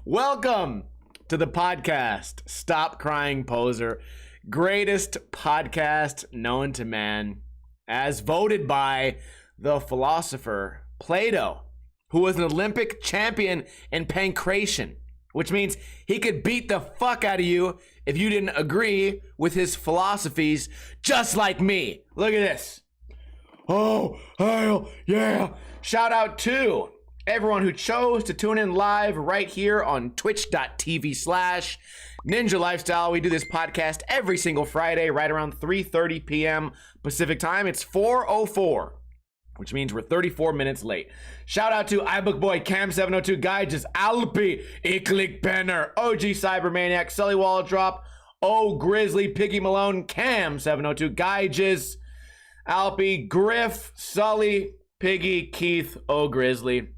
Welcome to the podcast, Stop Crying Poser. Greatest podcast known to man, as voted by the philosopher Plato, who was an Olympic champion in pancration, which means he could beat the fuck out of you if you didn't agree with his philosophies, just like me. Look at this. Oh, hell yeah. Shout out to everyone who chose to tune in live right here on twitch.tv/Ninja Lifestyle. We do this podcast every single Friday right around 3:30 p.m. Pacific time. It's 4:04, which means we're 34 minutes late. Shout out to iBookBoy, Cam702, Geiges, Alpi, Iklik Penner, OG Cybermaniac, Sully Wall Drop, O Grizzly, Piggy Malone, Cam702, Geiges, Alpi, Griff, Sully, Piggy, Keith, O Grizzly.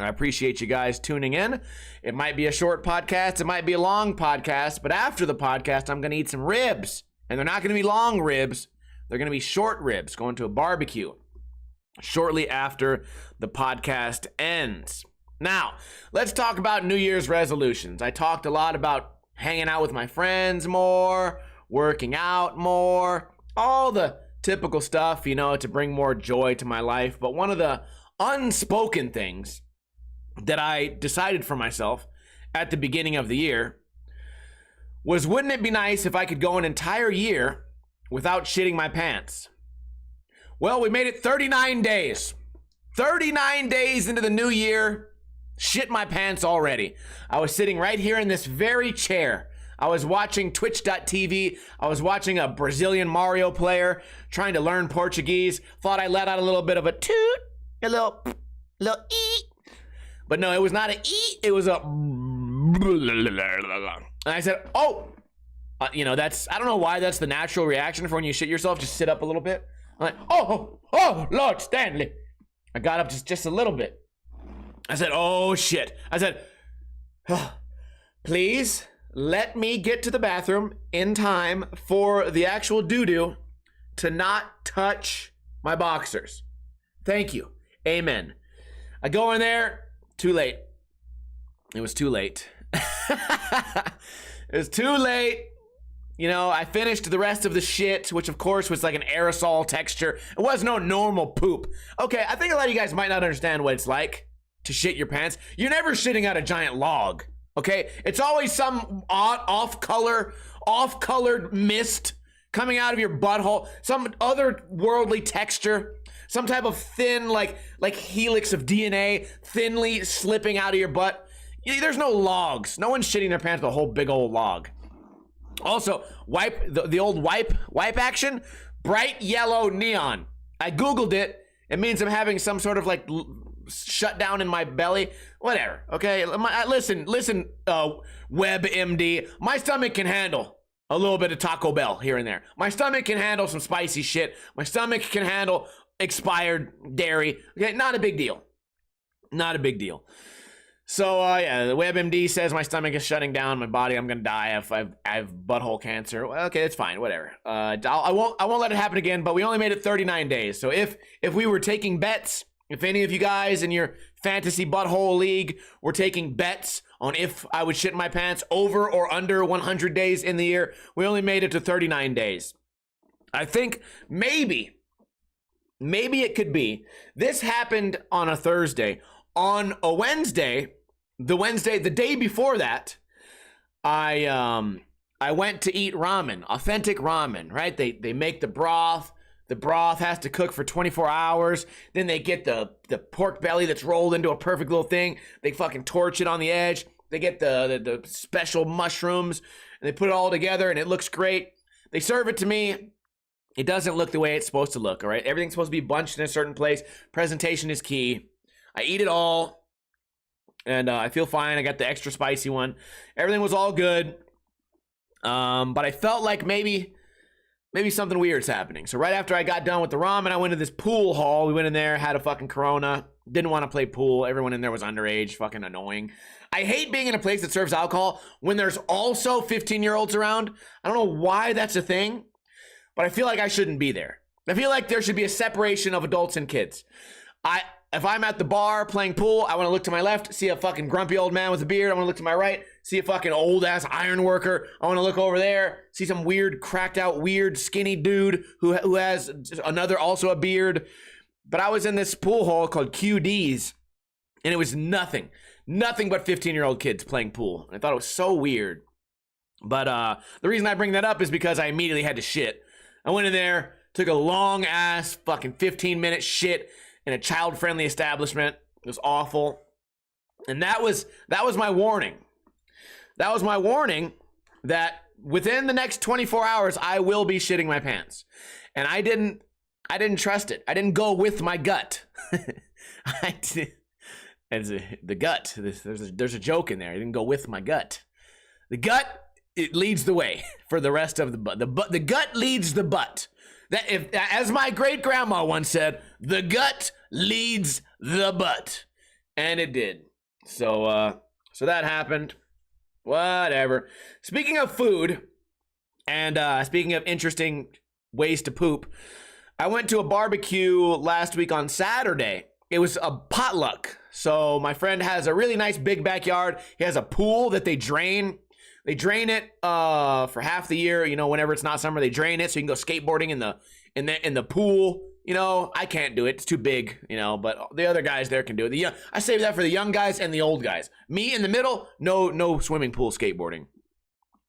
I appreciate you guys tuning in. It might be a short podcast. It might be a long podcast. But after the podcast, I'm going to eat some ribs. And they're not going to be long ribs. They're going to be short ribs going to a barbecue shortly after the podcast ends. Now, let's talk about New Year's resolutions. I talked a lot about hanging out with my friends more, working out more, all the typical stuff, you know, to bring more joy to my life. But one of the unspoken things that I decided for myself at the beginning of the year was, wouldn't it be nice if I could go an entire year without shitting my pants? Well, we made it 39 days. 39 days into the new year, shit my pants already. I was sitting right here in this very chair. I was watching twitch.tv. I was watching a Brazilian Mario player trying to learn Portuguese. Thought I let out a little bit of a toot, a little eat. But no, it was not an eat, it was a... And I said, oh, you know, that's, I don't know why that's the natural reaction for when you shit yourself, just sit up a little bit. I'm like, oh, Lord Stanley. I got up just a little bit. I said, oh, shit. I said, oh, please let me get to the bathroom in time for the actual doo-doo to not touch my boxers. Thank you. Amen. I go in there. Too late. It was too late. It was too late. You know, I finished the rest of the shit, which of course was like an aerosol texture. It was no normal poop. Okay, I think a lot of you guys might not understand what it's like to shit your pants. You're never shitting out a giant log, okay? It's always some odd, off-colored mist coming out of your butthole, some otherworldly texture. Some type of thin, like helix of DNA thinly slipping out of your butt. There's no logs. No one's shitting their pants with a whole big old log. Also, the old wipe action, bright yellow neon. I Googled it. It means I'm having some sort of like shutdown in my belly. Whatever, okay? Listen, WebMD. My stomach can handle a little bit of Taco Bell here and there. My stomach can handle some spicy shit. My stomach can handle expired dairy. Okay, not a big deal. Not a big deal. So yeah, the WebMD says my stomach is shutting down, my body, I'm gonna die if I have butthole cancer. Well, okay, it's fine, whatever. I won't let it happen again. But we only made it 39 days. So if we were taking bets, if any of you guys in your fantasy butthole league were taking bets on if I would shit my pants over or under 100 days in the year, we only made it to 39 days. I think maybe it could be. This happened on a Thursday. On a Wednesday, the day before that, I went to eat ramen, authentic ramen, right? They make the broth. The broth has to cook for 24 hours. Then they get the pork belly that's rolled into a perfect little thing. They fucking torch it on the edge. They get the special mushrooms, and they put it all together, and it looks great. They serve it to me. It doesn't look the way it's supposed to look, all right? Everything's supposed to be bunched in a certain place. Presentation is key. I eat it all, and I feel fine. I got the extra spicy one. Everything was all good, but I felt like maybe something weird's happening. So right after I got done with the ramen, I went to this pool hall. We went in there, had a fucking Corona. Didn't want to play pool. Everyone in there was underage, fucking annoying. I hate being in a place that serves alcohol when there's also 15-year-olds around. I don't know why that's a thing, but I feel like I shouldn't be there. I feel like there should be a separation of adults and kids. if I'm at the bar playing pool, I want to look to my left, see a fucking grumpy old man with a beard. I want to look to my right, see a fucking old ass iron worker. I want to look over there, see some weird, cracked out, weird, skinny dude who has another, also a beard. But I was in this pool hall called QD's, and it was nothing but 15-year-old kids playing pool. And I thought it was so weird. But the reason I bring that up is because I immediately had to shit. I went in there, took a long ass fucking 15-minute shit in a child-friendly establishment. It was awful. And that was my warning. That was my warning that within the next 24 hours, I will be shitting my pants. And I didn't trust it. I didn't go with my gut. The gut. There's a joke in there. I didn't go with my gut. The gut, it leads the way for the rest of the butt. The gut leads the butt. That, if, as my great grandma once said, the gut leads the butt, and it did. So that happened. Whatever. Speaking of food, and speaking of interesting ways to poop, I went to a barbecue last week on Saturday. It was a potluck. So my friend has a really nice big backyard. He has a pool that they drain. They drain it for half the year. You know, whenever it's not summer, they drain it so you can go skateboarding in the pool. You know, I can't do it. It's too big, you know, but the other guys there can do it. I save that for the young guys and the old guys. Me in the middle, no swimming pool skateboarding.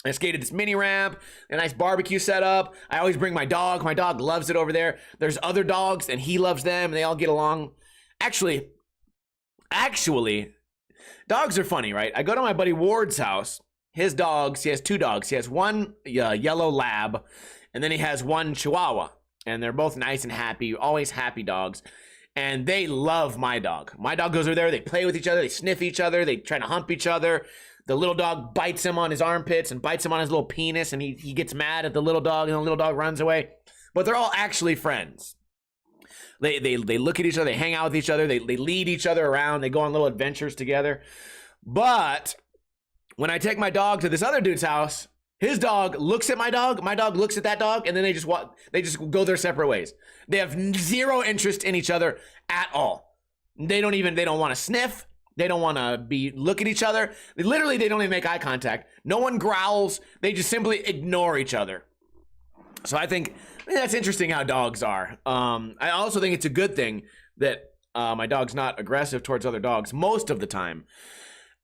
I skated this mini ramp, a nice barbecue setup. I always bring my dog. My dog loves it over there. There's other dogs and he loves them and they all get along. Actually, dogs are funny, right? I go to my buddy Ward's house. His dogs, he has two dogs. He has one yellow lab, and then he has one chihuahua. And they're both nice and happy, always happy dogs. And they love my dog. My dog goes over there, they play with each other, they sniff each other, they try to hump each other. The little dog bites him on his armpits and bites him on his little penis, and he gets mad at the little dog, and the little dog runs away. But they're all actually friends. They look at each other, they hang out with each other, they lead each other around, they go on little adventures together. But when I take my dog to this other dude's house, his dog looks at my dog looks at that dog, and then they just go their separate ways. They have zero interest in each other at all. They don't want to sniff. They don't want to look at each other. They don't even make eye contact. No one growls. They just simply ignore each other. So I think that's interesting how dogs are. I also think it's a good thing that my dog's not aggressive towards other dogs most of the time.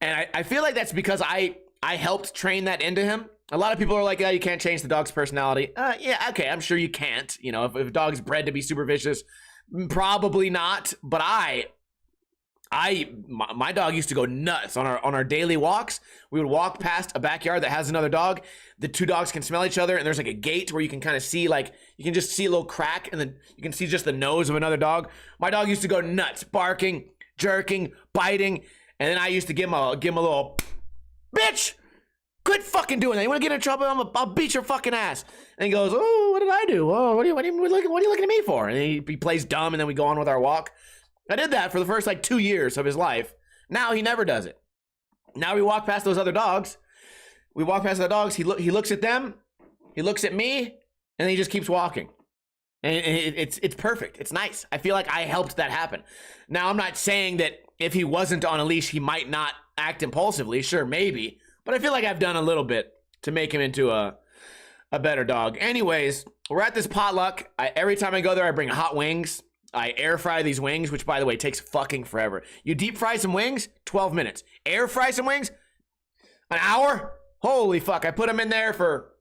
And I feel like that's because I helped train that into him. A lot of people are like, oh, you can't change the dog's personality. Yeah, okay, I'm sure you can't. You know, if a dog's bred to be super vicious, probably not. But my dog used to go nuts on our daily walks. We would walk past a backyard that has another dog. The two dogs can smell each other, and there's like a gate where you can kind of see, like, you can just see a little crack, and then you can see just the nose of another dog. My dog used to go nuts, barking, jerking, biting, and then I used to give him a little, bitch, quit fucking doing that. You want to get in trouble? I'll beat your fucking ass. And he goes, oh, what did I do? Oh, what are you looking at me for? And he plays dumb, and then we go on with our walk. I did that for the first 2 years of his life. Now he never does it. Now we walk past those other dogs. He looks at them. He looks at me, and then he just keeps walking. And it's perfect. It's nice. I feel like I helped that happen. Now, I'm not saying that if he wasn't on a leash, he might not act impulsively. Sure, maybe. But I feel like I've done a little bit to make him into a better dog. Anyways, we're at this potluck. Every time I go there, I bring hot wings. I air fry these wings, which, by the way, takes fucking forever. You deep fry some wings, 12 minutes. Air fry some wings, an hour? Holy fuck. I put them in there for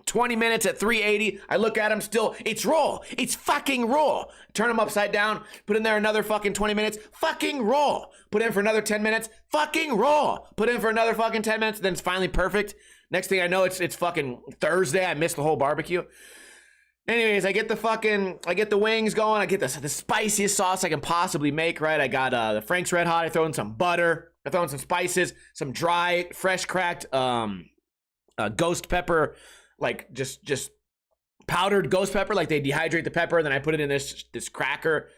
20 minutes at 380. I look at them still. It's raw. It's fucking raw. Turn them upside down. Put in there another fucking 20 minutes. Fucking raw. Put in for another 10 minutes. Fucking raw. Put in for another fucking 10 minutes. Then it's finally perfect. Next thing I know, it's fucking Thursday. I missed the whole barbecue. Anyways, I get the wings going. I get the spiciest sauce I can possibly make, right? I got the Frank's Red Hot. I throw in some butter. I throw in some spices, some dry, fresh cracked ghost pepper, like just powdered ghost pepper. Like they dehydrate the pepper, then I put it in this cracker,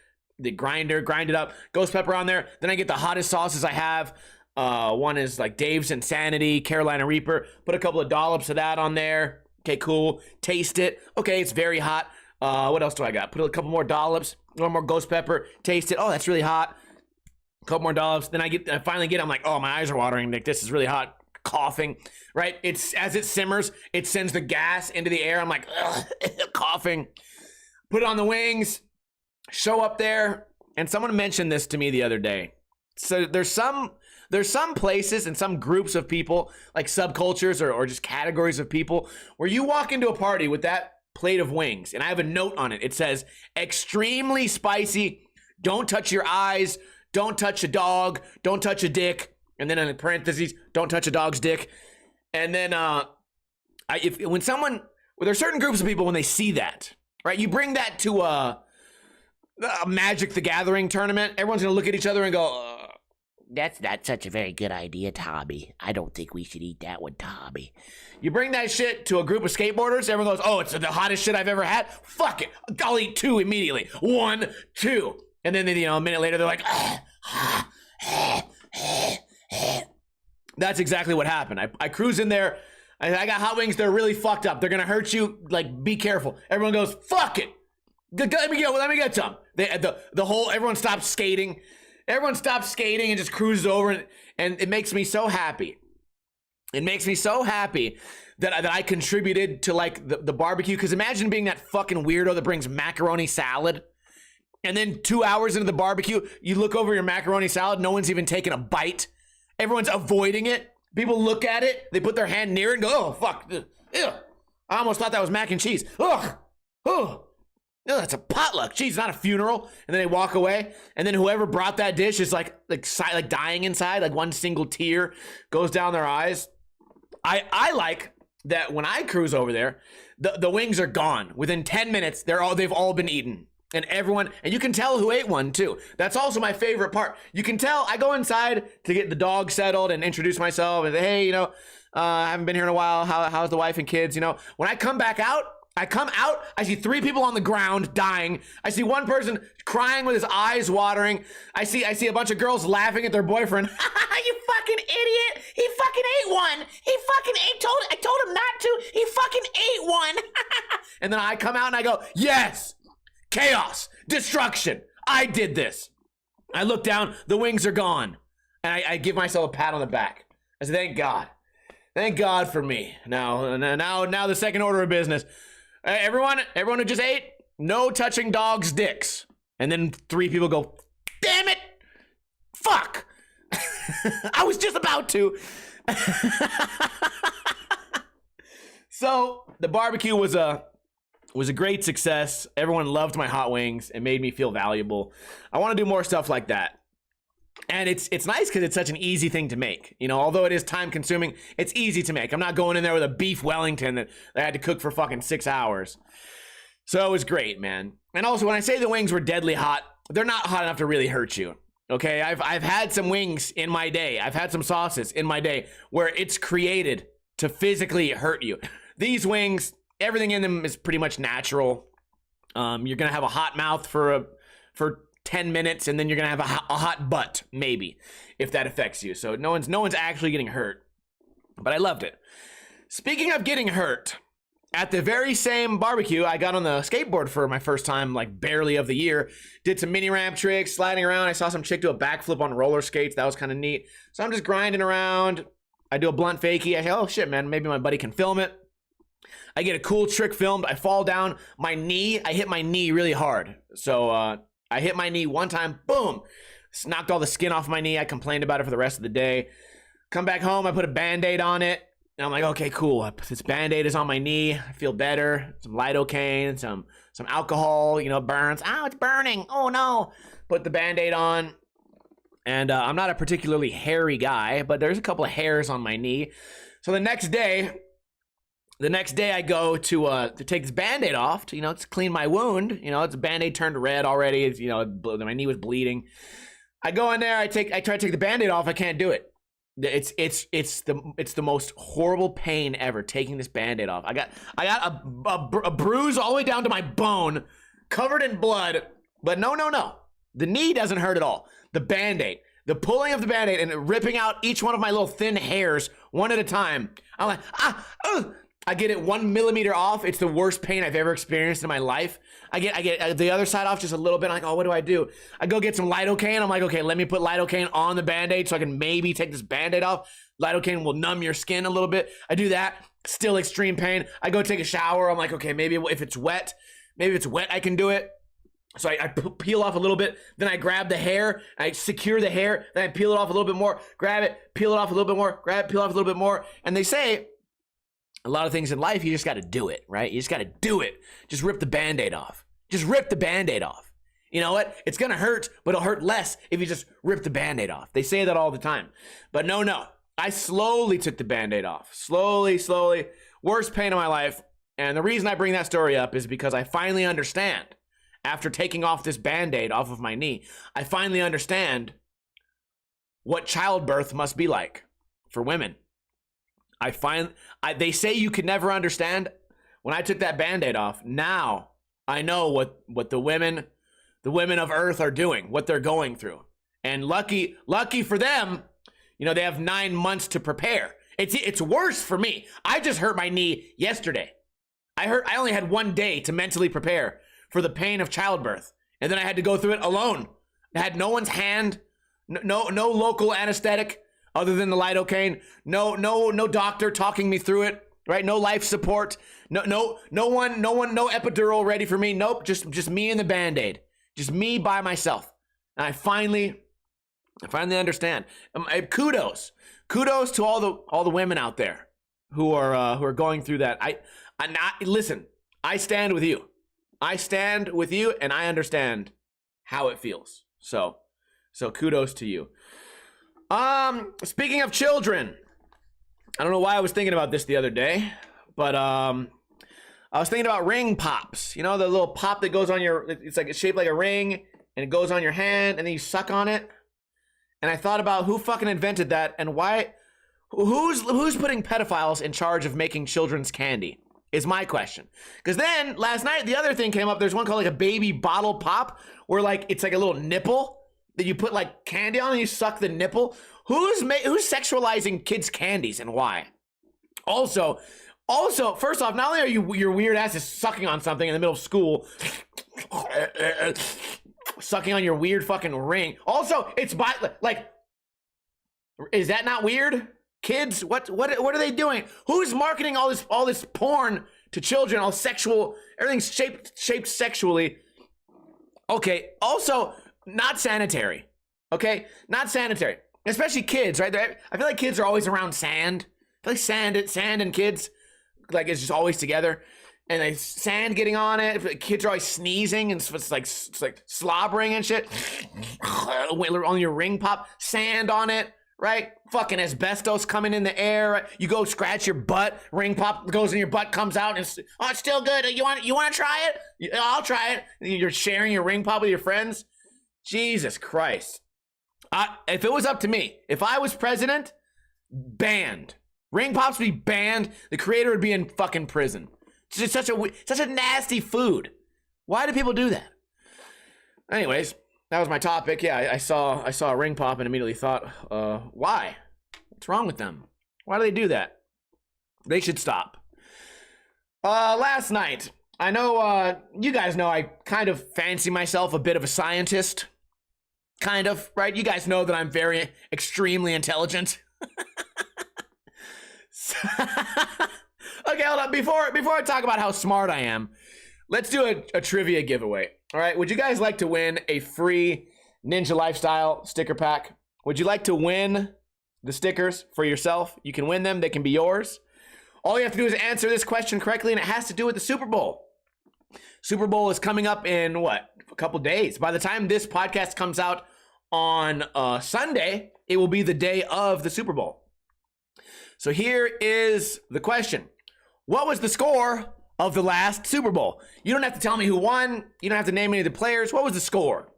the grinder, grind it up, ghost pepper on there. Then I get the hottest sauces I have. One is like Dave's Insanity, Carolina Reaper. Put a couple of dollops of that on there. Okay, cool. Taste it. Okay, it's very hot. What else do I got? Put a couple more dollops, one more ghost pepper, taste it. Oh, that's really hot. A couple more dollops. Then I finally get it. I'm like, oh, my eyes are watering. Like, this is really hot. Coughing, right? It's as it simmers, it sends the gas into the air. I'm like, ugh, coughing. Put it on the wings, show up there. And someone mentioned this to me the other day. So there's some places and some groups of people, like subcultures or just categories of people, where you walk into a party with that plate of wings, and I have a note on it. It says, extremely spicy, don't touch your eyes, don't touch a dog, don't touch a dick, and then in parentheses, don't touch a dog's dick. And then when there's certain groups of people, when they see that, right, you bring that to a Magic the Gathering tournament, everyone's gonna look at each other and go, that's not such a very good idea, Tommy. I don't think we should eat that one, Tommy. You bring that shit to a group of skateboarders, everyone goes, oh, it's the hottest shit I've ever had. Fuck it, I'll eat 2 immediately. 1, 2. And then, a minute later, they're like, That's exactly what happened. I cruise in there. I got hot wings. They're really fucked up. They're going to hurt you. Like, be careful. Everyone goes, fuck it. Let me get some. Everyone stops skating. Everyone stops skating and just cruises over. And it makes me so happy. It makes me so happy that I contributed to, like, the barbecue. Because imagine being that fucking weirdo that brings macaroni salad. And then 2 hours into the barbecue, you look over your macaroni salad. No one's even taken a bite. Everyone's avoiding it. People look at it. They put their hand near it and go, oh, fuck. Ew. I almost thought that was mac and cheese. Ugh. Oh. No, that's a potluck. Geez, not a funeral. And then they walk away. And then whoever brought that dish is like dying inside. Like one single tear goes down their eyes. I like that when I cruise over there, the wings are gone. Within 10 minutes, they've all been eaten. And you can tell who ate one too. That's also my favorite part. You can tell. I go inside to get the dog settled and introduce myself and say, hey, I haven't been here in a while. How's the wife and kids? When I come back out, I see 3 people on the ground dying. I see one person crying with his eyes watering. I see a bunch of girls laughing at their boyfriend. You fucking idiot. He fucking ate one. I told him not to. He fucking ate one. And then I come out and I go, yes. Chaos, destruction. I did this. I look down, the wings are gone. And I give myself a pat on the back. I say, thank God. Thank God for me. Now the second order of business. Everyone who just ate, no touching dogs' dicks. And then 3 people go, damn it. Fuck. I was just about to. So the barbecue was a great success. Everyone loved my hot wings. It made me feel valuable. I want to do more stuff like that. And it's nice because it's such an easy thing to make. Although it is time consuming, it's easy to make. I'm not going in there with a beef Wellington that I had to cook for fucking 6 hours. So it was great, man. And also, when I say the wings were deadly hot, they're not hot enough to really hurt you. Okay, I've had some wings in my day. I've had some sauces in my day where it's created to physically hurt you. These wings, everything in them is pretty much natural. You're gonna have a hot mouth for 10 minutes, and then you're gonna have a hot butt, maybe, if that affects you. So no one's actually getting hurt. But I loved it. Speaking of getting hurt, at the very same barbecue, I got on the skateboard for my first time, like barely of the year. Did some mini ramp tricks, sliding around. I saw some chick do a backflip on roller skates. That was kind of neat. So I'm just grinding around. I do a blunt fakie. I say, oh shit, man, maybe my buddy can film it. I get a cool trick filmed. I fall down. I hit my knee really hard. So I hit my knee one time. Boom. Knocked all the skin off my knee. I complained about it for the rest of the day. Come back home. I put a Band-Aid on it. And I'm like, okay, cool. This Band-Aid is on my knee. I feel better. Some lidocaine, some alcohol, burns. Ow, it's burning. Oh, no. Put the Band-Aid on. And I'm not a particularly hairy guy, but there's a couple of hairs on my knee. So the next day I go to take this Band-Aid off to clean my wound. It's a Band-Aid turned red already. It's, my knee was bleeding. I go in there. I try to take the Band-Aid off. I can't do it. It's the most horrible pain ever taking this Band-Aid off. I got a bruise all the way down to my bone, covered in blood. But no. The knee doesn't hurt at all. The Band-Aid, the pulling of the Band-Aid and ripping out each one of my little thin hairs one at a time. I'm like, I get it 1 millimeter off. It's the worst pain I've ever experienced in my life. I get the other side off just a little bit. I'm like, oh, what do? I go get some lidocaine. I'm like, okay, let me put lidocaine on the Band-Aid so I can maybe take this Band-Aid off. Lidocaine will numb your skin a little bit. I do that. Still extreme pain. I go take a shower. I'm like, okay, maybe if it's wet, I can do it. So I peel off a little bit. Then I grab the hair. I secure the hair. Then I peel it off a little bit more. Grab it. Peel it off a little bit more. Grab it. Peel off a little bit more. And they say a lot of things in life, you just got to do it, right? You just got to do it. Just rip the Band-Aid off. Just rip the Band-Aid off. You know what? It's going to hurt, but it'll hurt less if you just rip the Band-Aid off. They say that all the time. But no. I slowly took the Band-Aid off. Slowly. Worst pain of my life. And the reason I bring that story up is because I finally understand, after taking off this Band-Aid off of my knee, I finally understand what childbirth must be like for women. They say you could never understand. When I took that Band-Aid off, now I know what the women of Earth are doing, what they're going through. And lucky for them, they have 9 months to prepare. It's worse for me. I just hurt my knee yesterday. I only had 1 day to mentally prepare for the pain of childbirth, and then I had to go through it alone. I had no one's hand, no local anesthetic other than the lidocaine, no doctor talking me through it, right? No life support, no one, no epidural ready for me. Nope, just me and the Band-Aid, just me by myself. And I finally understand. Kudos to all the women out there who are going through that. Listen. I stand with you. And I understand how it feels. So kudos to you. Speaking of children, I don't know why I was thinking about this the other day, but I was thinking about ring pops. The little pop that goes on it's shaped like a ring, and it goes on your hand, and then you suck on it. And I thought about who fucking invented that, and why. Who's putting pedophiles in charge of making children's candy? Is my question. Because then last night the other thing came up. There's one called like a baby bottle pop, where it's like a little nipple that you put like candy on and you suck the nipple. Who's sexualizing kids' candies and why? Also, first off, not only are your weird ass is sucking on something in the middle of school, sucking on your weird fucking ring. Also, it's is that not weird? Kids, what are they doing? Who's marketing all this porn to children, all sexual, everything's shaped sexually? Okay, also not sanitary. Okay, not sanitary, especially kids, right? I feel like kids are always around sand. I feel like sand and kids, like it's just always together, and they sand getting on it. Kids are always sneezing, and it's like slobbering and shit on your ring pop, sand on it. Right? Fucking asbestos coming in the air. Right? You go scratch your butt, ring pop goes in your butt, comes out, and it's still good. You want to try it? I'll try it. You're sharing your ring pop with your friends. Jesus Christ. If it was up to me, if I was president, banned. Ring pops would be banned. The creator would be in fucking prison. It's just such a nasty food. Why do people do that? Anyways, that was my topic. Yeah, I saw a ring pop and immediately thought, why? What's wrong with them? Why do they do that? They should stop. Last night, I know you guys know I kind of fancy myself a bit of a scientist. Kind of, right? You guys know that I'm very extremely intelligent. Okay, hold on. Before I talk about how smart I am, let's do a trivia giveaway. All right, would you guys like to win a free Ninja Lifestyle sticker pack? Would you like to win the stickers for yourself? You can win them. They can be yours. All you have to do is answer this question correctly, and it has to do with the Super Bowl. Super Bowl is coming up in, a couple days. By the time this podcast comes out on Sunday, it will be the day of the Super Bowl. So here is the question. What was the score of the last Super Bowl? You don't have to tell me who won. You don't have to name any of the players. What was the score?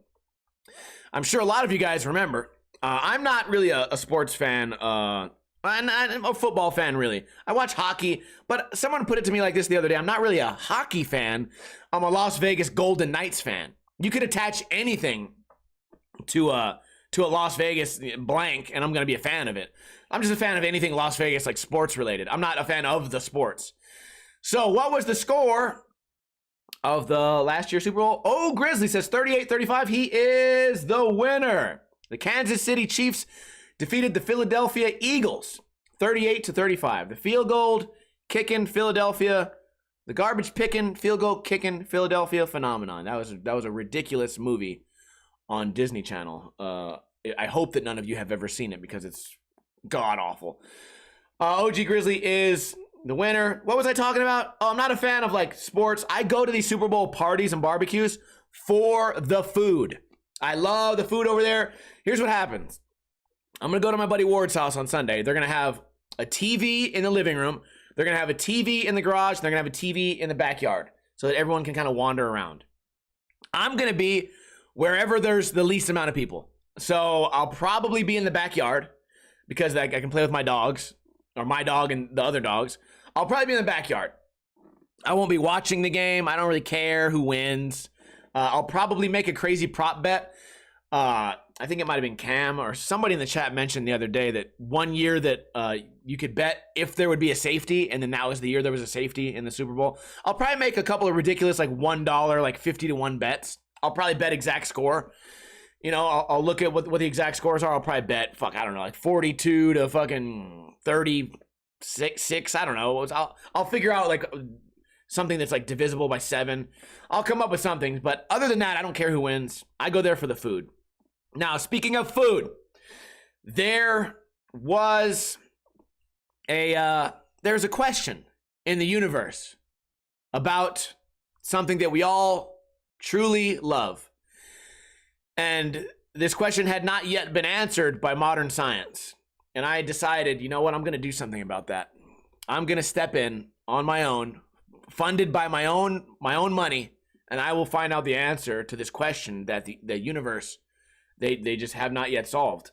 I'm sure a lot of you guys remember. I'm not really a sports fan. I'm a football fan, really. I watch hockey, but someone put it to me like this the other day. I'm not really a hockey fan. I'm a Las Vegas Golden Knights fan. You could attach anything to a Las Vegas blank, and I'm going to be a fan of it. I'm just a fan of anything Las Vegas, like sports related. I'm not a fan of the sports. So what was the score of the last year's Super Bowl? Oh, Grizzly says 38-35. He is the winner. The Kansas City Chiefs defeated the Philadelphia Eagles 38-35. The field goal kicking Philadelphia, the garbage picking, field goal kicking Philadelphia phenomenon. That was a ridiculous movie on Disney Channel. I hope that none of you have ever seen it because it's god awful. OG Grizzly is the winner. What was I talking about? Oh, I'm not a fan of like sports. I go to these Super Bowl parties and barbecues for the food. I love the food over there. Here's what happens. I'm going to go to my buddy Ward's house on Sunday. They're going to have a TV in the living room. They're going to have a TV in the garage. And they're going to have a TV in the backyard so that everyone can kind of wander around. I'm going to be wherever there's the least amount of people. So I'll probably be in the backyard because I can play with my dogs, or my dog and the other dogs. I'll probably be in the backyard. I won't be watching the game. I don't really care who wins. I'll probably make a crazy prop bet. I think it might have been Cam or somebody in the chat mentioned the other day that one year that you could bet if there would be a safety, and then that was the year there was a safety in the Super Bowl. I'll probably make a couple of ridiculous like $1, like 50-1 bets. I'll probably bet exact score. You know, I'll look at what the exact scores are. I'll probably bet, I don't know, like 42 to fucking 36. I don't know. I'll figure out like something that's like divisible by 7. I'll come up with something. But other than that, I don't care who wins. I go there for the food. Now, speaking of food, there's a question in the universe about something that we all truly love. And this question had not yet been answered by modern science. And I decided, you know what, I'm going to do something about that. I'm going to step in on my own, funded by my own money, and I will find out the answer to this question that the universe, they just have not yet solved.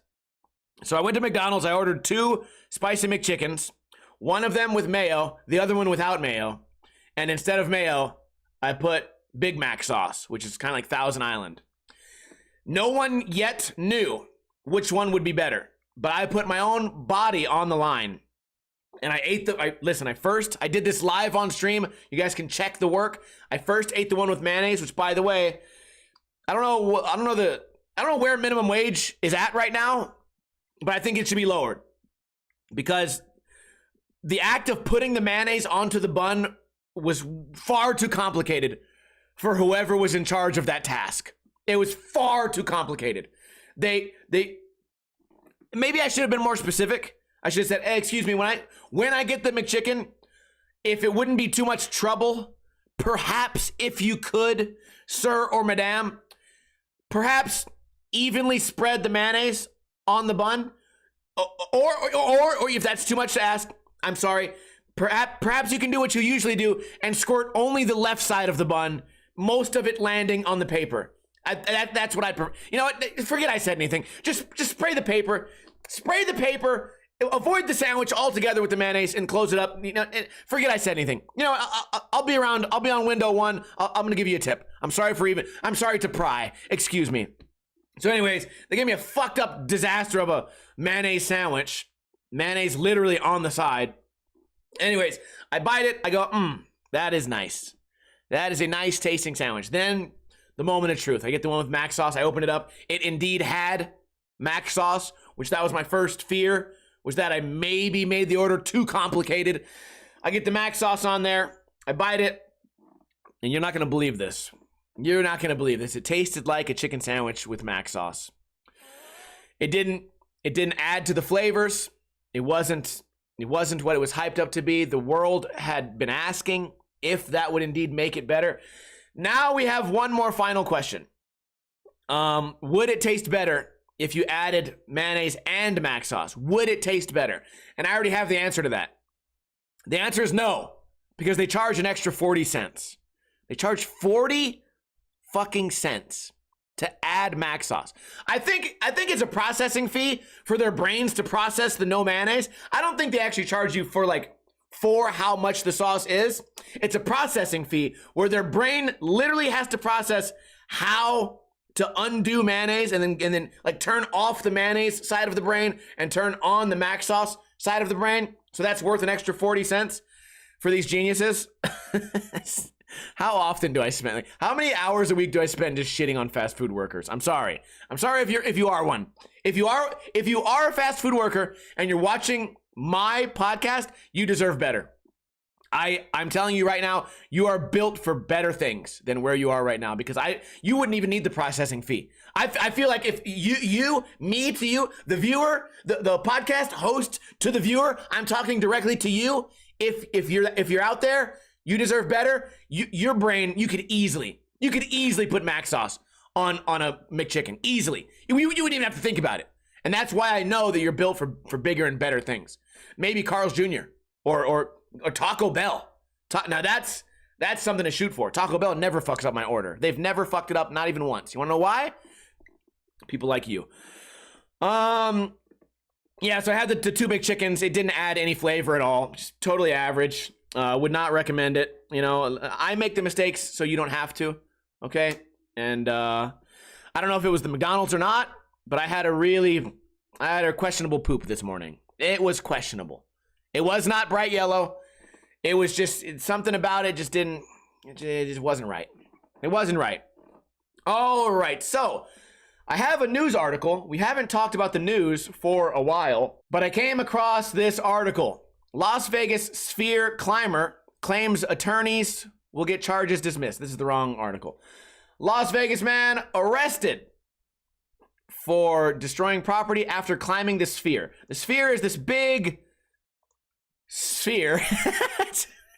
So I went to McDonald's. I ordered 2 spicy McChickens, one of them with mayo, the other one without mayo. And instead of mayo, I put Big Mac sauce, which is kind of like Thousand Island. No one yet knew which one would be better, but I put my own body on the line. And I ate I did this live on stream. You guys can check the work. I first ate the one with mayonnaise, which, by the way, I don't know where minimum wage is at right now, but I think it should be lowered because the act of putting the mayonnaise onto the bun was far too complicated for whoever was in charge of that task. It was far too complicated. Maybe I should have been more specific. I should have said, hey, excuse me, when I get the McChicken, if it wouldn't be too much trouble, perhaps if you could, sir or madame, perhaps evenly spread the mayonnaise on the bun, or if that's too much to ask, I'm sorry, perhaps you can do what you usually do and squirt only the left side of the bun, most of it landing on the paper. That's what I prefer. You know what? Forget I said anything. Just spray the paper. Spray the paper. Avoid the sandwich altogether with the mayonnaise and close it up. You know, forget I said anything. You know, I'll be around. I'll be on window 1. I'm gonna give you a tip. I'm sorry to pry. Excuse me. So, anyways, they gave me a fucked up disaster of a mayonnaise sandwich. Mayonnaise literally on the side. Anyways, I bite it. I go, that is nice. That is a nice tasting sandwich. Then the moment of truth. I get the one with mac sauce. I open it up. It indeed had mac sauce, which that was my first fear, was that I maybe made the order too complicated. I get the mac sauce on there. I bite it. And you're not going to believe this. You're not going to believe this. It tasted like a chicken sandwich with mac sauce. It didn't add to the flavors. It wasn't what it was hyped up to be. The world had been asking if that would indeed make it better. Now we have one more final question. Would it taste better if you added mayonnaise and mac sauce? Would it taste better? And I already have the answer to that. The answer is no, because they charge an extra 40 cents. They charge 40 fucking cents to add mac sauce. I think it's a processing fee for their brains to process the no mayonnaise. I don't think they actually charge you for how much the sauce is. It's a processing fee where their brain literally has to process how to undo mayonnaise and then like turn off the mayonnaise side of the brain and turn on the mac sauce side of the brain. So that's worth an extra 40 cents. for these geniuses. How often do I spend? Like, how many hours a week do I spend just shitting on fast food workers? I'm sorry. I'm sorry if you are one. If you are a fast food worker and you're watching my podcast, you deserve better. I'm telling you right now, you are built for better things than where you are right now, because you wouldn't even need the processing fee. I feel like if me to you, the viewer, the podcast host to the viewer, I'm talking directly to you. If you're out there, you deserve better. Your brain, you could easily put mac sauce on a McChicken. Easily. You wouldn't even have to think about it. And that's why I know that you're built for bigger and better things. Maybe Carl's Jr. or Taco Bell. Now that's something to shoot for. Taco Bell never fucks up my order. They've never fucked it up, not even once. You want to know why? People like you. Yeah, so I had the two big chickens. It didn't add any flavor at all. Just totally average. Would not recommend it. You know, I make the mistakes so you don't have to. Okay? And I don't know if it was the McDonald's or not, but I had a questionable poop this morning. It was questionable. It was not bright yellow. It was just something about it it just wasn't right. It wasn't right. All right, so I have a news article. We haven't talked about the news for a while, but I came across this article. Las Vegas Sphere climber claims attorneys will get charges dismissed. This is the wrong article. Las Vegas man arrested for destroying property after climbing the Sphere. The Sphere is this big sphere.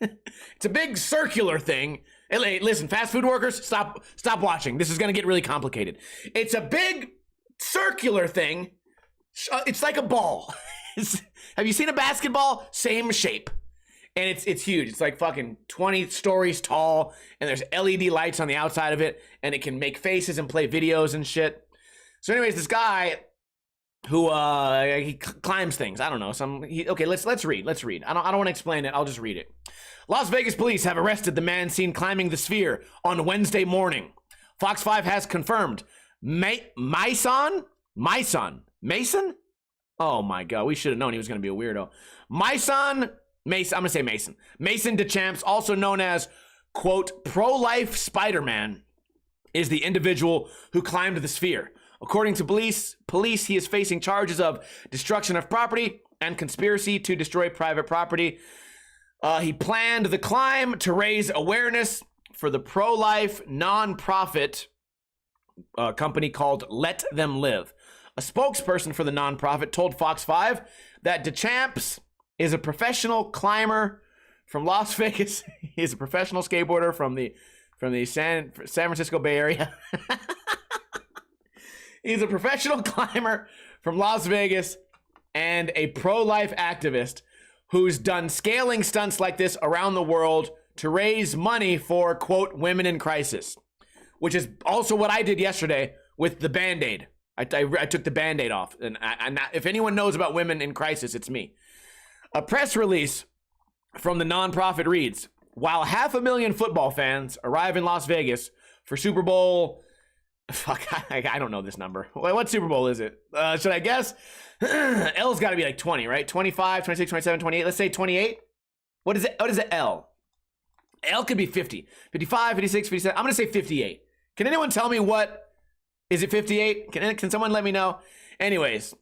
It's a big circular thing. Hey, listen, fast food workers, stop watching. This is going to get really complicated. It's a big circular thing. It's like a ball. Have you seen a basketball? Same shape. And it's huge. It's like fucking 20 stories tall, and there's LED lights on the outside of it, and it can make faces and play videos and shit. So anyways, this guy who he climbs things. I don't know. Okay, let's read. I don't want to explain it. I'll just read it. Las Vegas police have arrested the man seen climbing the Sphere on Wednesday morning. Fox 5 has confirmed. Mason? Oh my God, we should have known he was going to be a weirdo. Mason, I'm going to say Mason. Mason DeChamps, also known as, quote, pro-life Spider-Man, is the individual who climbed the Sphere. According to police, he is facing charges of destruction of property and conspiracy to destroy private property. He planned the climb to raise awareness for the pro-life nonprofit company called Let Them Live. A spokesperson for the nonprofit told Fox 5 that DeChamps is a professional climber from Las Vegas. He's a professional skateboarder from the San Francisco Bay Area. He's a professional climber from Las Vegas and a pro-life activist who's done scaling stunts like this around the world to raise money for, quote, women in crisis, which is also what I did yesterday with the Band-Aid. I took the Band-Aid off, and if anyone knows about women in crisis, it's me. A press release from the nonprofit reads, while 500,000 football fans arrive in Las Vegas for Super Bowl... Fuck, I don't know this number. What Super Bowl is it? Should I guess? L's got to be like 20, right? 25, 26, 27, 28. Let's say 28. What is it? What is it? L could be 50, 55, 56, 57. I'm going to say 58. Can anyone tell me what? Is it 58? Can someone let me know? Anyways,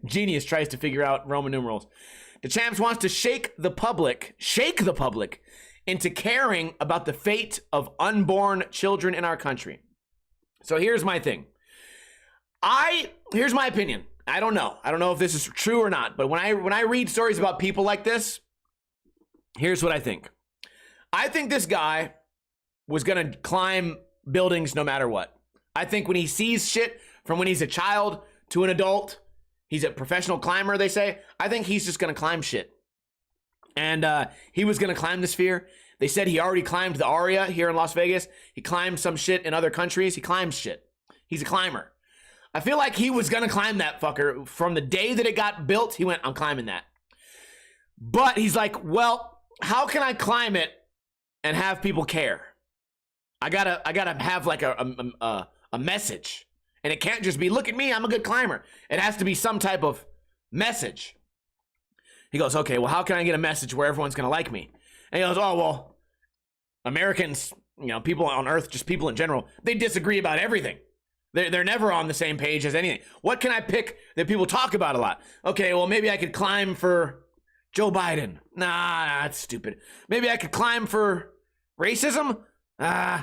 Genius tries to figure out Roman numerals. DeChamps wants to shake the public into caring about the fate of unborn children in our country. So here's my thing. Here's my opinion. I don't know if this is true or not, but when I read stories about people like this, here's what I think. I think this guy was gonna climb buildings no matter what. I think when he sees shit from when he's a child to an adult, he's a professional climber, they say. I think he's just gonna climb shit. And he was gonna climb the Sphere. They said he already climbed the Aria here in Las Vegas. He climbed some shit in other countries. He climbs shit. He's a climber. I feel like he was gonna climb that fucker. From the day that it got built, he went, I'm climbing that. But he's like, well, how can I climb it and have people care? I gotta have like a message. And it can't just be, look at me, I'm a good climber. It has to be some type of message. He goes, okay, well, how can I get a message where everyone's going to like me? And he goes, oh, well, Americans, people on Earth, just people in general, they disagree about everything. They're never on the same page as anything. What can I pick that people talk about a lot? Okay, well, maybe I could climb for Joe Biden. Nah, that's stupid. Maybe I could climb for racism? Nah.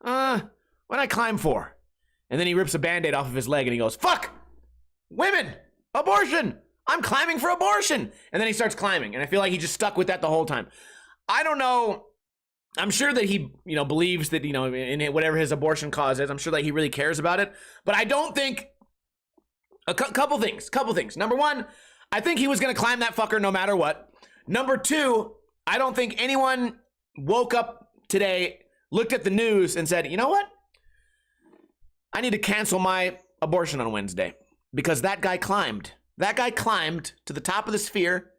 What I climb for? And then he rips a Band-Aid off of his leg and he goes, fuck! Women! Abortion! I'm climbing for abortion! And then he starts climbing. And I feel like he just stuck with that the whole time. I don't know. I'm sure that he, believes that, in whatever his abortion cause is, I'm sure that he really cares about it. But I don't think, couple things. Number one, I think he was going to climb that fucker no matter what. Number two, I don't think anyone woke up today, looked at the news and said, you know what? I need to cancel my abortion on Wednesday because that guy climbed. That guy climbed to the top of the sphere,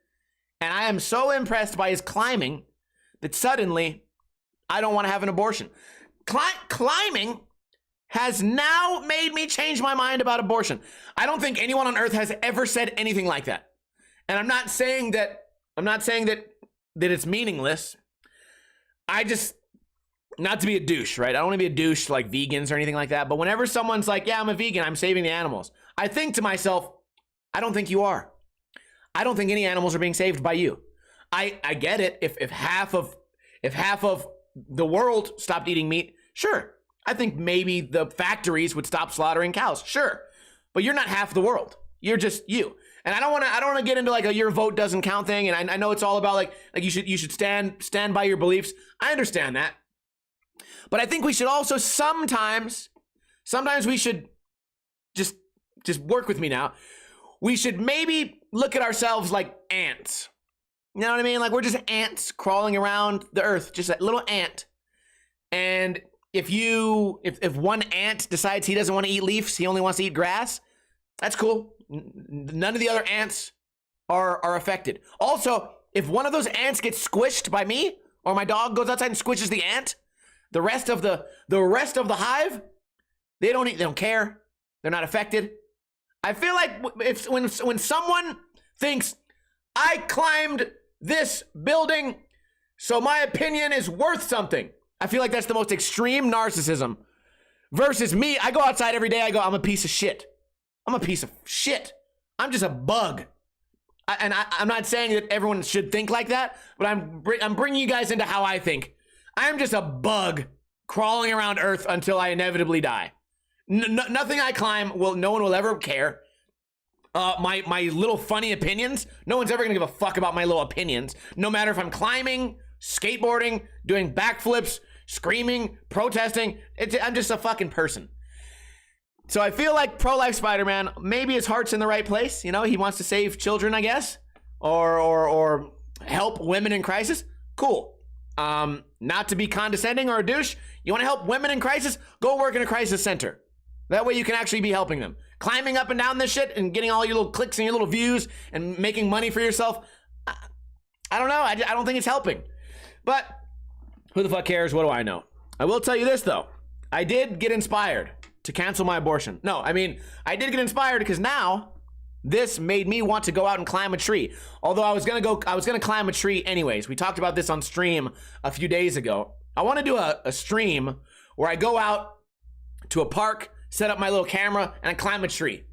and I am so impressed by his climbing that suddenly I don't want to have an abortion. Climbing has now made me change my mind about abortion. I don't think anyone on earth has ever said anything like that. And I'm not saying that it's meaningless. I just, not to be a douche, right? I don't want to be a douche like vegans or anything like that. But whenever someone's like, yeah, I'm a vegan, I'm saving the animals, I think to myself, I don't think you are. I don't think any animals are being saved by you. I get it. If half of the world stopped eating meat, sure. I think maybe the factories would stop slaughtering cows, sure. But you're not half the world. You're just you. And I don't want to get into like a your vote doesn't count thing. And I know it's all about like you should stand by your beliefs. I understand that. But I think we should also sometimes we should just work with me now. We should maybe look at ourselves like ants. You know what I mean? Like we're just ants crawling around the earth, just a little ant. And if one ant decides he doesn't want to eat leaves, he only wants to eat grass, that's cool. None of the other ants are affected. Also, if one of those ants gets squished by me, or my dog goes outside and squishes the ant, the rest of the hive, they don't care. They're not affected. I feel like when someone thinks I climbed this building, so my opinion is worth something, I feel like that's the most extreme narcissism. Versus me, I go outside every day, I go, I'm a piece of shit. I'm a piece of shit. I'm just a bug. I'm not saying that everyone should think like that, but I'm bringing you guys into how I think. I'm just a bug crawling around Earth until I inevitably die. Nothing I climb, no one will ever care. My little funny opinions, no one's ever gonna give a fuck about my little opinions. No matter if I'm climbing, skateboarding, doing backflips, screaming, protesting, I'm just a fucking person. So I feel like pro-life Spider-Man, maybe his heart's in the right place. He wants to save children, I guess, or help women in crisis. Cool. Not to be condescending or a douche. You want to help women in crisis? Go work in a crisis center. That way you can actually be helping them. Climbing up and down this shit and getting all your little clicks and your little views and making money for yourself. I don't know. I don't think it's helping. But who the fuck cares? What do I know? I will tell you this, though. I did get inspired to cancel my abortion. No, I did get inspired because now this made me want to go out and climb a tree. Although I was gonna climb a tree anyways. We talked about this on stream a few days ago. I want to do a stream where I go out to a park, set up my little camera, and I climb a tree.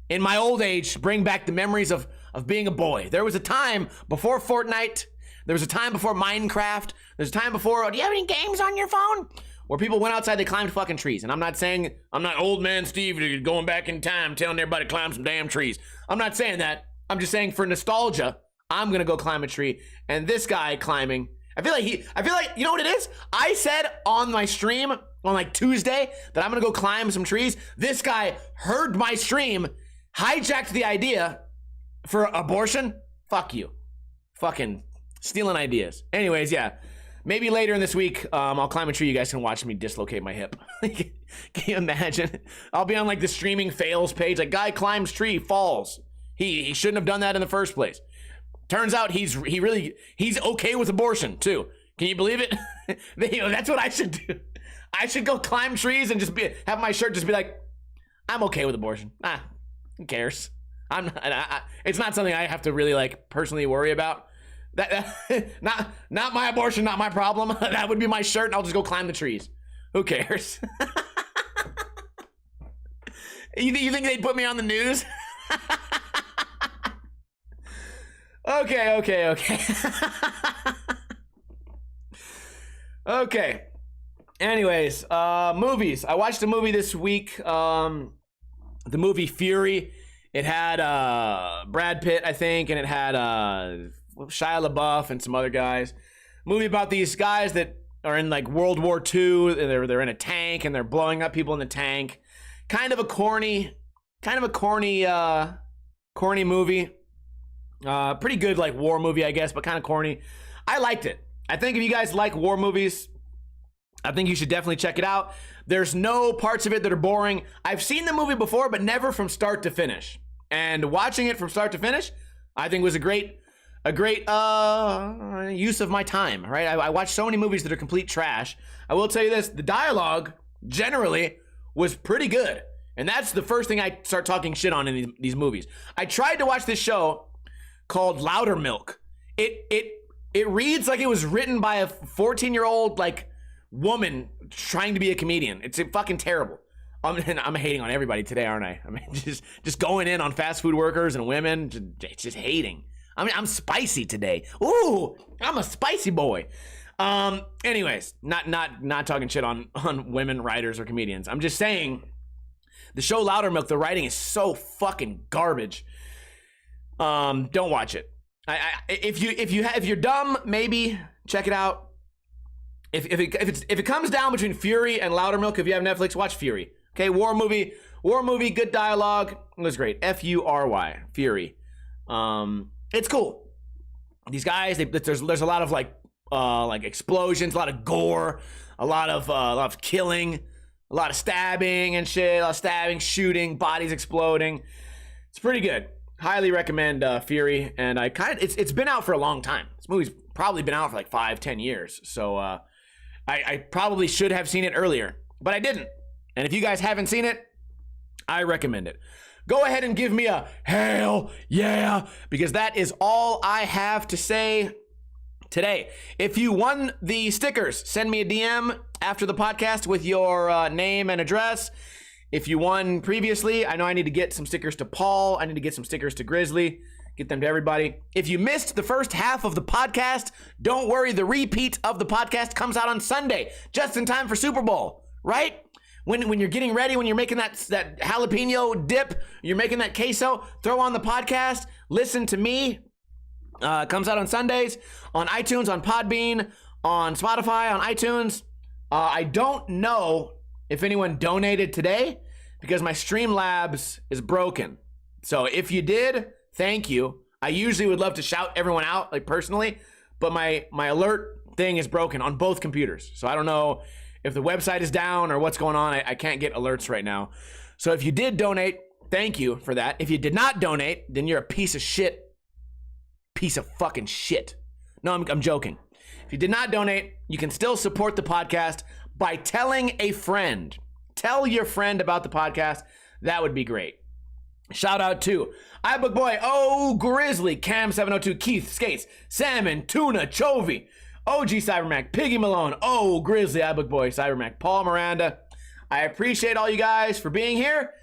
In my old age, bring back the memories of being a boy. There was a time before Fortnite. There was a time before Minecraft. There's a time before, do you have any games on your phone? Where people went outside, they climbed fucking trees. And I'm not old man Steve going back in time telling everybody to climb some damn trees. I'm not saying that. I'm just saying for nostalgia, I'm gonna go climb a tree. And this guy climbing, I feel like, you know what it is? I said on my stream on like Tuesday that I'm gonna go climb some trees. This guy heard my stream, hijacked the idea for abortion. Fuck you. Fucking stealing ideas. Anyways, yeah. Maybe later in this week, I'll climb a tree. You guys can watch me dislocate my hip. Can you imagine? I'll be on like the streaming fails page. Like, guy climbs tree, falls. He shouldn't have done that in the first place. Turns out he's okay with abortion too. Can you believe it? That's what I should do. I should go climb trees and just have my shirt just be like, I'm okay with abortion. Who cares? It's not something I have to really like personally worry about. Not my abortion, not my problem. That would be my shirt, and I'll just go climb the trees. Who cares? You think they'd put me on the news? Okay. Okay. Anyways, movies. I watched a movie this week. The movie Fury. It had Brad Pitt, I think, and it had Shia LaBeouf and some other guys. Movie about these guys that are in like World War II. They're in a tank and they're blowing up people in the tank. Kind of a corny movie. Pretty good like war movie, I guess, but kind of corny. I liked it. I think if you guys like war movies, I think you should definitely check it out. There's no parts of it that are boring. I've seen the movie before, but never from start to finish. And watching it from start to finish, I think was a great use of my time, right? I watch so many movies that are complete trash. I will tell you this, the dialogue generally was pretty good. And that's the first thing I start talking shit on in these movies. I tried to watch this show called Louder Milk. It reads like it was written by a 14-year-old like woman trying to be a comedian. It's fucking terrible. I'm hating on everybody today, aren't I? I mean, just going in on fast food workers and women, just hating. I mean, I'm spicy today. Ooh, I'm a spicy boy. Anyways, not talking shit on women writers or comedians. I'm just saying the show Louder Milk, the writing is so fucking garbage. Don't watch it. If you're dumb, maybe check it out. If it comes down between Fury and Louder Milk, if you have Netflix, watch Fury. Okay, war movie, good dialogue. It was great. Fury, Fury. It's cool. These guys, there's a lot of like explosions, a lot of gore, a lot of killing, a lot of stabbing and shit, a lot of stabbing, shooting, bodies exploding. It's pretty good. Highly recommend Fury, and it's been out for a long time. This movie's probably been out for like 5-10 years, so I probably should have seen it earlier, but I didn't. And if you guys haven't seen it, I recommend it. Go ahead and give me a hell yeah, because that is all I have to say today. If you won the stickers, send me a DM after the podcast with your name and address. If you won previously, I know I need to get some stickers to Paul. I need to get some stickers to Grizzly. Get them to everybody. If you missed the first half of the podcast, don't worry. The repeat of the podcast comes out on Sunday, just in time for Super Bowl, right? When you're getting ready, when you're making that jalapeno dip, you're making that queso, throw on the podcast, listen to me. Comes out on Sundays, on iTunes, on Podbean, on Spotify, on iTunes. I don't know if anyone donated today because my Streamlabs is broken. So if you did, thank you. I usually would love to shout everyone out, like personally, but my alert thing is broken on both computers. So I don't know if the website is down or what's going on. I can't get alerts right now. So if you did donate, thank you for that. If you did not donate, then you're a piece of shit. Piece of fucking shit. No, I'm joking. If you did not donate, you can still support the podcast by telling a friend. Tell your friend about the podcast. That would be great. Shout out to iBookBoy, Grizzly, Cam702, Keith, Skates, Salmon, Tuna, Chovy, OG Cybermac, Piggy Malone, Grizzly, iBookBoy, Cybermac, Paul Miranda. I appreciate all you guys for being here,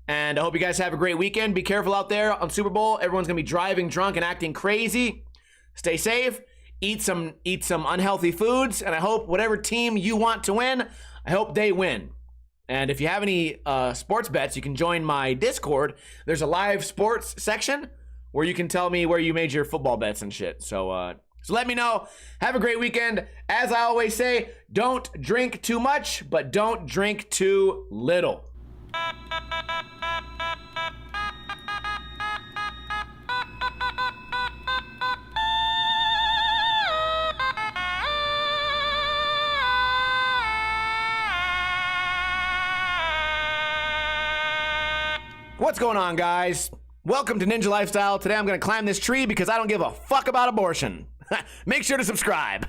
and I hope you guys have a great weekend. Be careful out there on Super Bowl. Everyone's going to be driving drunk and acting crazy. Stay safe. Eat some unhealthy foods, and I hope whatever team you want to win, I hope they win. And if you have any sports bets, you can join my Discord. There's a live sports section where you can tell me where you made your football bets and shit. So let me know. Have a great weekend. As I always say, don't drink too much, but don't drink too little. What's going on, guys? Welcome to Ninja Lifestyle. Today I'm going to climb this tree because I don't give a fuck about abortion. Make sure to subscribe.